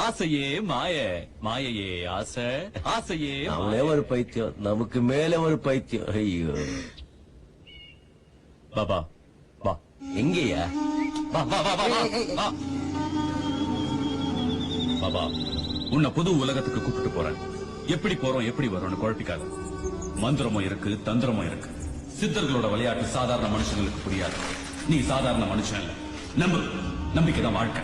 ஆசையே மாய, மாயையே ஆசை, ஆசையே அவனே ஒரு பைத்தியம், நமக்கு மேல ஒரு பைத்தியம். ஐயோ பாபா வா. எங்கயா? வா வா வா வா வா. பாபா உன்னை புது உலகத்துக்கு கூப்பிட்டு போறேன். எப்படி போறோம் எப்படி வரோம்னு குழப்பிக்காத. மந்திரமும் இருக்கு, தந்திரமும் இருக்கு. சித்தர்களோட விளையாட்டு சாதாரண மனுஷங்களுக்கு புரியாது. நீ சாதாரண மனுஷன் இல்ல. நம்பு, நம்பிக்கைதான் வாழ்க்கை.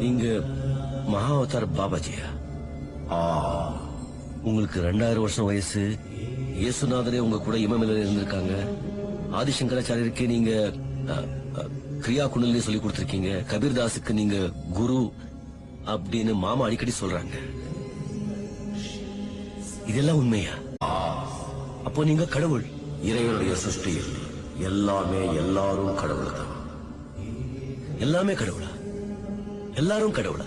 நீங்க மகாவதார் பாபாஜியா? உங்களுக்கு 2000 வருஷம் வயசு. இயேசுநாதரே உங்க கூட இமமேல இருந்திருக்காங்க. ஆதிசங்கராச்சாரியருக்கு நீங்க கிரியா குண்டலினி சொல்லி கொடுத்திருக்கீங்க. கபீர்தாஸுக்கு நீங்க குரு அப்படின்னு மாமா அடிக்கடி சொல்றாங்க. இதெல்லாம் உண்மையா? அப்போ நீங்க கடவுள். இறைவனுடைய சிருஷ்டியில் எல்லாமே எல்லாரும் கடவுள் தான். எல்லாமே கடவுளா? எல்லாரும் கடவுளா?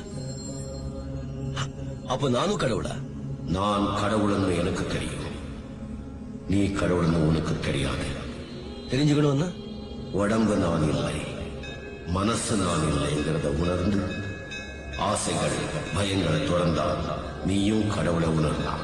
அப்ப நானும் கடவுளா? நான் கடவுள்னு எனக்கு தெரியும், நீ கடவுள்னு உனக்கு தெரியாது. தெரிஞ்சுக்கணும்னா உடம்பு நான் இல்லை, மனசு நான் இல்லைங்கிறத உணர்ந்து ஆசைகள் பயங்களை தொடர்ந்தால் நீயும் கடவுளை உணரலாம்.